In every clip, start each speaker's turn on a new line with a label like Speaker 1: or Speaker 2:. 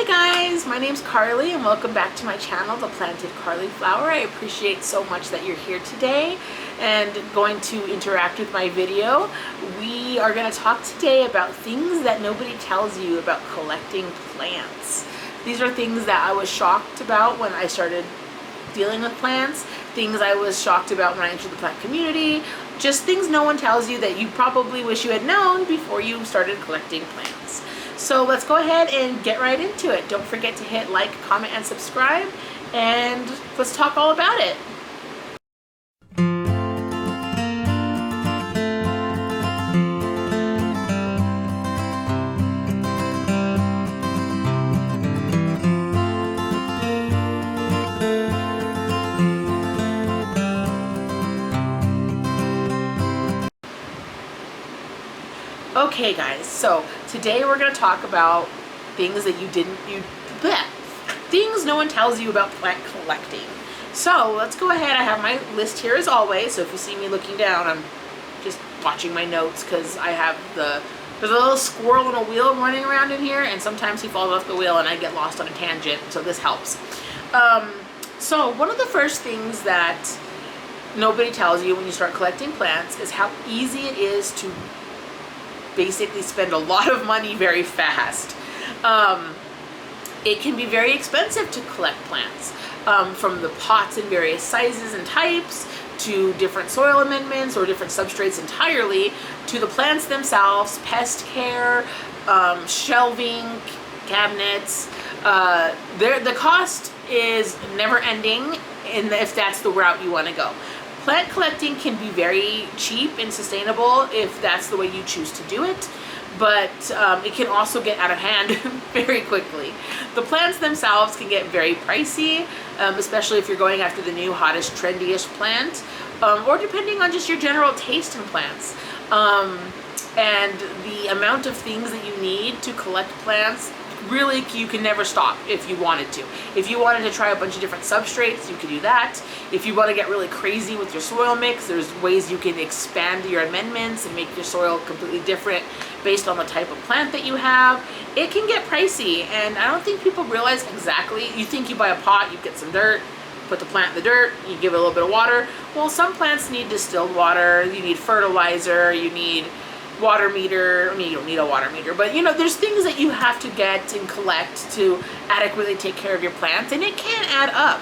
Speaker 1: Hi guys, my name's Carly and welcome back to my channel, The Planted Carly Flower. I appreciate so much that you're here today and going to interact with my video. We are going to talk today about things that nobody tells you about collecting plants. These are things that I was shocked about when I started dealing with plants, things I was shocked about when I entered the plant community, just things no one tells you that you probably wish you had known before you started collecting plants. So let's go ahead and get right into it. Don't forget to hit like, comment, and subscribe, and let's talk all about it. Okay guys, so today we're going to talk about things that things no one tells you about plant collecting. So let's go ahead. I have my list here as always, so if you see me looking down, I'm just watching my notes because I have there's a little squirrel on a wheel running around in here, and sometimes he falls off the wheel and I get lost on a tangent, so this helps. So one of the first things that nobody tells you when you start collecting plants is how easy it is to basically spend a lot of money very fast. It can be very expensive to collect plants, from the pots in various sizes and types, to different soil amendments or different substrates entirely, to the plants themselves, pest care, shelving, cabinets. The cost is never ending if that's the route you want to go. Plant collecting can be very cheap and sustainable if that's the way you choose to do it, but it can also get out of hand very quickly. The plants themselves can get very pricey, especially if you're going after the new, hottest, trendiest plant, or depending on just your general taste in plants. And the amount of things that you need to collect plants, really, you can never stop if you wanted to. If you wanted to try a bunch of different substrates, you could do that. If you want to get really crazy with your soil mix, there's ways you can expand your amendments and make your soil completely different based on the type of plant that you have. It can get pricey, and I don't think people realize exactly. You think you buy a pot, you get some dirt, put the plant in the dirt, you give it a little bit of water. Well, some plants need distilled water, you need fertilizer, you need water meter. I mean, you don't need a water meter, but you know, there's things that you have to get and collect to adequately take care of your plants, and it can add up.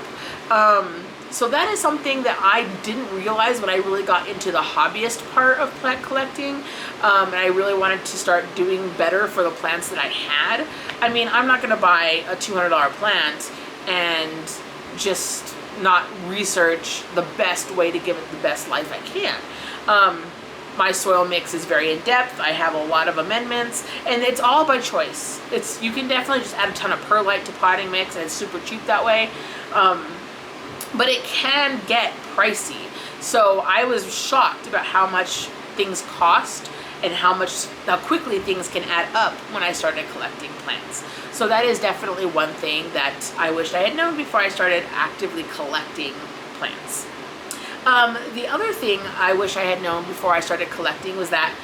Speaker 1: So that is something that I didn't realize when I really got into the hobbyist part of plant collecting, and I really wanted to start doing better for the plants that I had. I mean, I'm not going to buy a $200 plant and just not research the best way to give it the best life I can. My soil mix is very in-depth. I have a lot of amendments, and it's all by choice. You can definitely just add a ton of perlite to potting mix, and it's super cheap that way. But it can get pricey. So I was shocked about how much things cost and how quickly things can add up when I started collecting plants. So that is definitely one thing that I wish I had known before I started actively collecting plants. The other thing I wish I had known before I started collecting was that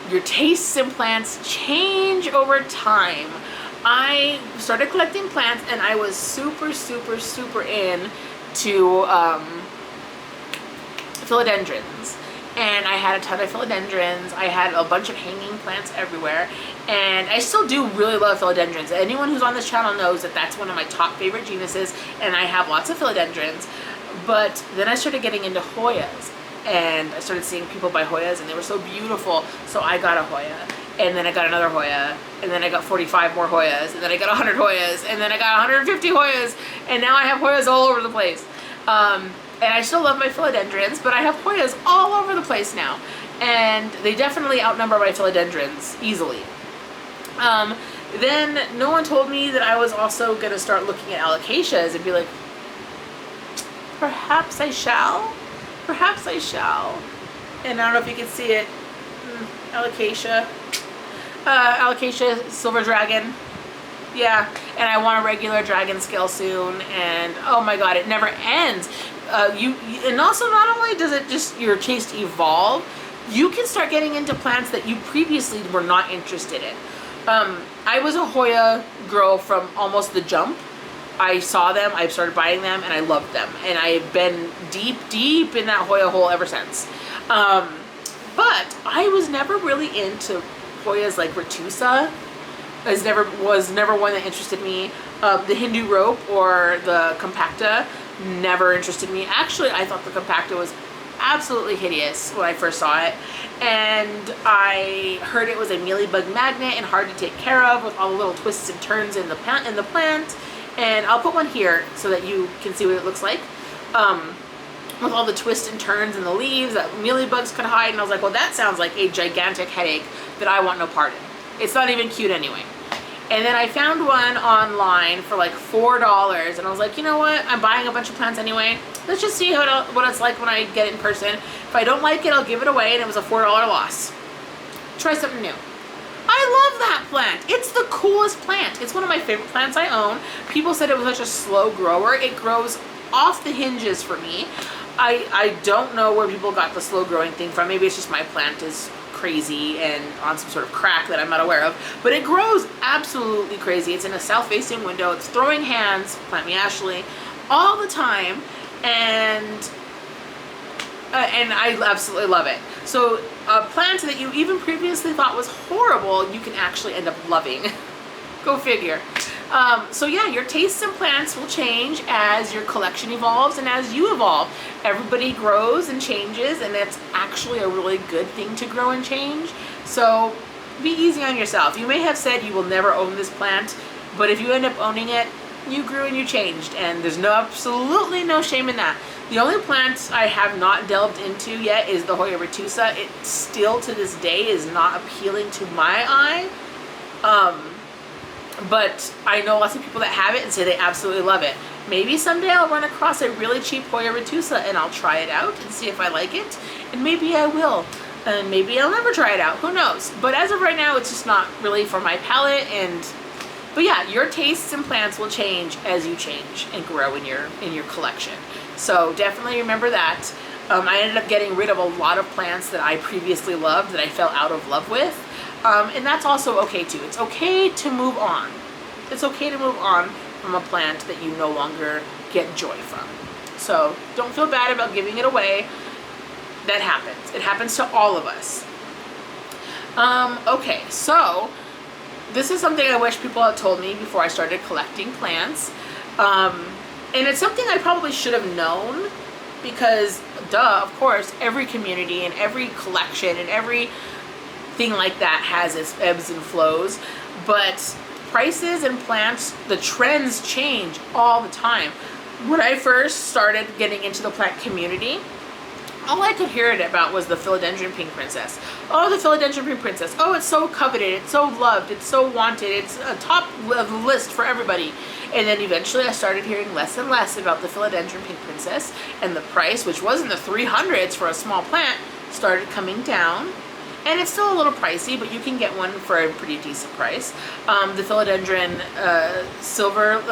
Speaker 1: your tastes in plants change over time. I started collecting plants and I was super into philodendrons. And I had a ton of philodendrons. I had a bunch of hanging plants everywhere. And I still do really love philodendrons. Anyone who's on this channel knows that that's one of my top favorite genuses, and I have lots of philodendrons. But then I started getting into Hoyas, and I started seeing people buy Hoyas, and they were so beautiful. So I got a Hoya, and then I got another Hoya, and then I got 45 more Hoyas, and then I got 100 Hoyas, and then I got 150 Hoyas, and now I have Hoyas all over the place. And I still love my philodendrons, but I have Hoyas all over the place now, and they definitely outnumber my philodendrons easily. Then no one told me that I was also going to start looking at alocasias and be like, perhaps I shall. Perhaps I shall. And I don't know if you can see it. Alocasia. Alocasia silver dragon. Yeah. And I want a regular dragon scale soon. And oh my god, it never ends. And also, not only does it just your taste evolve, you can start getting into plants that you previously were not interested in. I was a Hoya girl from almost the jump. I saw them, I started buying them, and I loved them. And I've been deep, deep in that Hoya hole ever since. But I was never really into Hoya's like Retusa. Was never one that interested me. The Hindu rope or the Compacta never interested me. Actually, I thought the Compacta was absolutely hideous when I first saw it, and I heard it was a mealybug magnet and hard to take care of with all the little twists and turns in the plant. And I'll put one here so that you can see what it looks like. With all the twists and turns in the leaves that mealybugs could hide, and I was like, well, that sounds like a gigantic headache that I want no part in. It's not even cute anyway. And then I found one online for like $4, and I was like, you know what? I'm buying a bunch of plants anyway. Let's just see what it's like when I get it in person. If I don't like it, I'll give it away, and it was a $4 loss. Try something new. I love that plant. It's the coolest plant. It's one of my favorite plants I own. People said it was such a slow grower. It grows off the hinges for me. I don't know where people got the slow growing thing from. Maybe it's just my plant is crazy and on some sort of crack that I'm not aware of, but it grows absolutely crazy. It's in a south-facing window. It's throwing hands, Plant Me Ashley, all the time, and I absolutely love it. So a plant that you even previously thought was horrible, you can actually end up loving. Go figure. So yeah, your tastes in plants will change as your collection evolves and as you evolve. Everybody grows and changes, and it's actually a really good thing to grow and change. So be easy on yourself. You may have said you will never own this plant, but if you end up owning it, you grew and you changed, and there's absolutely no shame in that. The only plant I have not delved into yet is the Hoya Retusa. It still to this day is not appealing to my eye. But I know lots of people that have it and say they absolutely love it. Maybe someday I'll run across a really cheap Hoya Retusa and I'll try it out and see if I like it. And maybe I will. And maybe I'll never try it out. Who knows? But as of right now, it's just not really for my palate. But yeah, your tastes in plants will change as you change and grow in your collection. So definitely remember that. I ended up getting rid of a lot of plants that I previously loved that I fell out of love with. And that's also okay too. It's okay to move on. It's okay to move on from a plant that you no longer get joy from. So don't feel bad about giving it away. That happens. It happens to all of us. Okay, so this is something I wish people had told me before I started collecting plants. And it's something I probably should have known because, duh, of course, every community and every collection and every thing like that has its ebbs and flows, but prices and plants, the trends change all the time. When I first started getting into the plant community, all I could hear it about was the Philodendron Pink Princess. Oh, the Philodendron Pink Princess. Oh, it's so coveted, it's so loved, it's so wanted, it's a top of the list for everybody. And then eventually I started hearing less and less about the Philodendron Pink Princess, and the price, which was in the 300s for a small plant, started coming down. And it's still a little pricey, but you can get one for a pretty decent price. The Philodendron silver,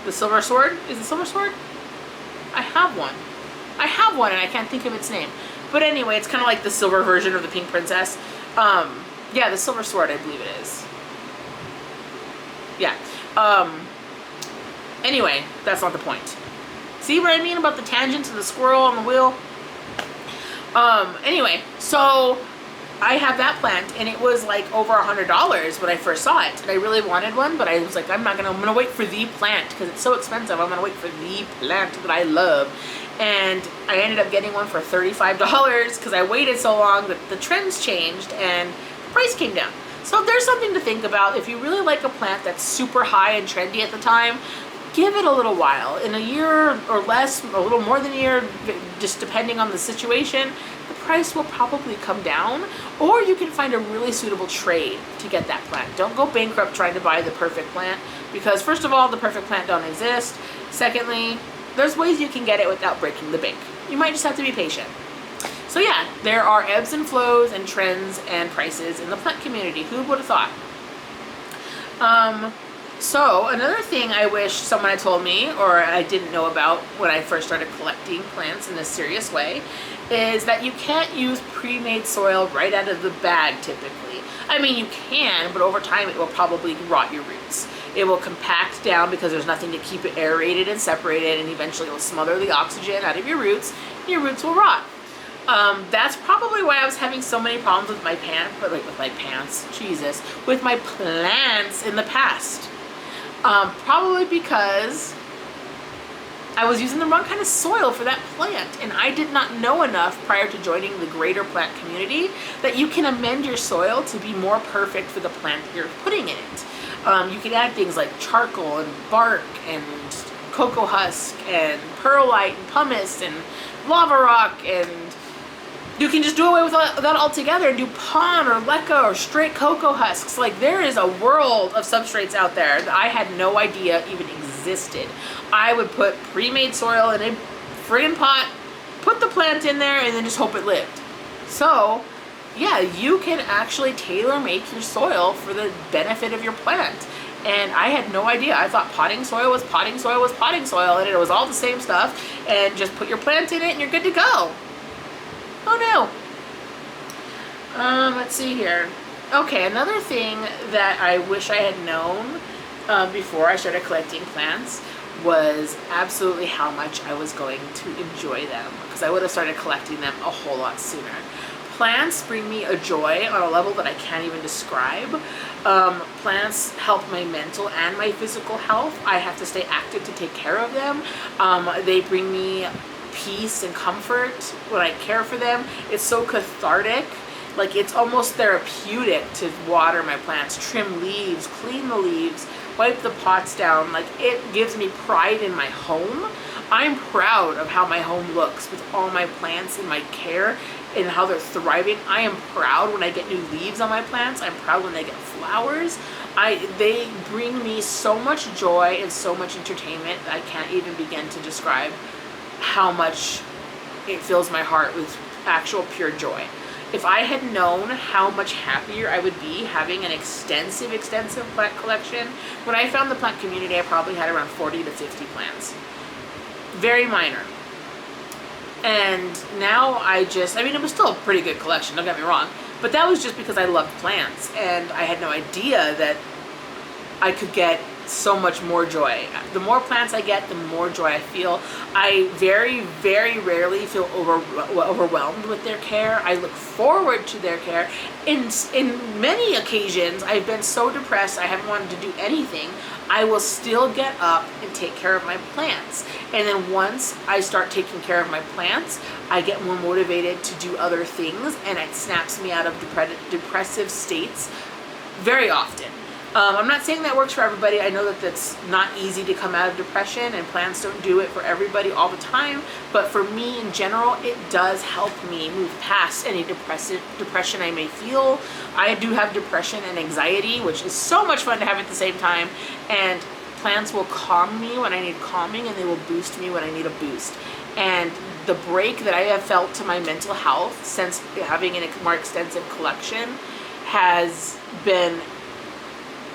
Speaker 1: the silver sword, is it silver sword? I have one and I can't think of its name. But anyway, it's kind of like the silver version of the Pink Princess. Yeah, the silver sword, I believe it is. Yeah. Anyway, that's not the point. See what I mean about the tangent to the squirrel on the wheel? Anyway, so I have that plant, and it was like over $100 when I first saw it, and I really wanted one, but I was like, I'm gonna wait for the plant because it's so expensive. I'm gonna wait for the plant that I love. And I ended up getting one for $35 because I waited so long that the trends changed and the price came down. So there's something to think about. If you really like a plant that's super high and trendy at the time, give it a little while. In a year or less, a little more than a year, just depending on the situation, the price will probably come down, or you can find a really suitable trade to get that plant. Don't go bankrupt trying to buy the perfect plant, because first of all, the perfect plant don't exist. Secondly, there's ways you can get it without breaking the bank. You might just have to be patient. So yeah, there are ebbs and flows and trends and prices in the plant community. Who would have thought? So another thing I wish someone had told me, or I didn't know about when I first started collecting plants in a serious way, is that you can't use pre-made soil right out of the bag typically. I mean, you can, but over time it will probably rot your roots. It will compact down because there's nothing to keep it aerated and separated, and eventually it will smother the oxygen out of your roots, and your roots will rot. That's probably why I was having so many problems with my with my plants in the past. Probably because I was using the wrong kind of soil for that plant, and I did not know enough prior to joining the greater plant community that you can amend your soil to be more perfect for the plant that you're putting in it. You can add things like charcoal and bark and cocoa husk and perlite and pumice and lava rock, and you can just do away with that altogether and do pon or leca or straight cocoa husks. Like, there is a world of substrates out there that I had no idea even existed. I would put pre-made soil in a friggin' pot, put the plant in there, and then just hope it lived. So, yeah, you can actually tailor make your soil for the benefit of your plant. And I had no idea. I thought potting soil was potting soil was potting soil, and it was all the same stuff, and just put your plant in it and you're good to go. Oh no. Let's see here. Okay, another thing that I wish I had known before I started collecting plants was absolutely how much I was going to enjoy them, because I would have started collecting them a whole lot sooner. Plants bring me a joy on a level that I can't even describe. Plants help my mental and my physical health. I have to stay active to take care of them. They bring me peace and comfort when I care for them. It's so cathartic. Like, it's almost therapeutic to water my plants, trim leaves, clean the leaves, wipe the pots down. Like, it gives me pride in my home. I'm proud of how my home looks with all my plants and my care and how they're thriving. I am proud when I get new leaves on my plants. I'm proud when they get flowers. They bring me so much joy and so much entertainment that I can't even begin to describe how much it fills my heart with actual pure joy. If I had known how much happier I would be having an extensive plant collection, when I found the plant community, I probably had around 40 to 50 plants. Very minor. And now I mean, it was still a pretty good collection, don't get me wrong, but that was just because I loved plants, and I had no idea that I could get so much more joy. The more plants I get, the more joy I feel. I very, very rarely feel overwhelmed with their care. I look forward to their care. In many occasions, I've been so depressed I haven't wanted to do anything. I will still get up and take care of my plants. And then once I start taking care of my plants, I get more motivated to do other things, and it snaps me out of depressive states very often. I'm not saying that works for everybody. I know that that's not easy to come out of depression, and plants don't do it for everybody all the time. But for me in general, it does help me move past any depression I may feel. I do have depression and anxiety, which is so much fun to have at the same time. And plants will calm me when I need calming, and they will boost me when I need a boost. And the break that I have felt to my mental health since having a more extensive collection has been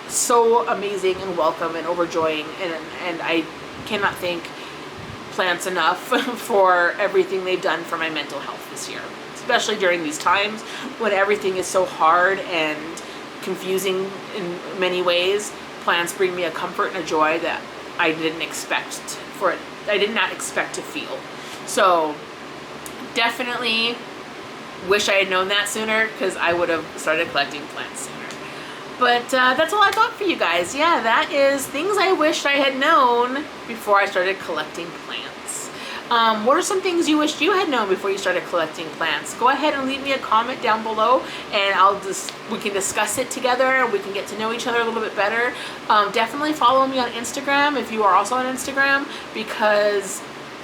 Speaker 1: so amazing and welcome and overjoying, and I cannot thank plants enough for everything they've done for my mental health this year, especially during these times when everything is so hard and confusing in many ways. Plants bring me a comfort and a joy that I did not expect to feel. So definitely wish I had known that sooner, because I would have started collecting plants sooner. But that's all I got for you guys. Yeah, that is things I wished I had known before I started collecting plants. What are some things you wished you had known before you started collecting plants? Go ahead and leave me a comment down below, and we can discuss it together. We can get to know each other a little bit better. Definitely follow me on Instagram if you are also on Instagram, because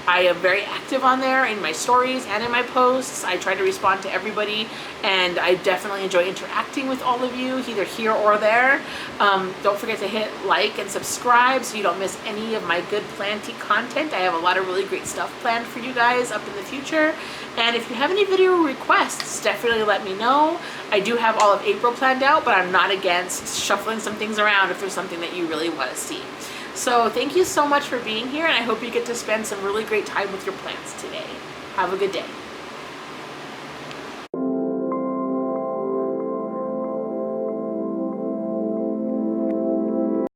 Speaker 1: I am very active on there in my stories and in my posts. I try to respond to everybody, and I definitely enjoy interacting with all of you, either here or there. Don't forget to hit like and subscribe so you don't miss any of my good planty content. I have a lot of really great stuff planned for you guys up in the future. And if you have any video requests, definitely let me know. I do have all of April planned out, but I'm not against shuffling some things around if there's something that you really want to see. So thank you so much for being here, and I hope you get to spend some really great time with your plants today. Have a good day.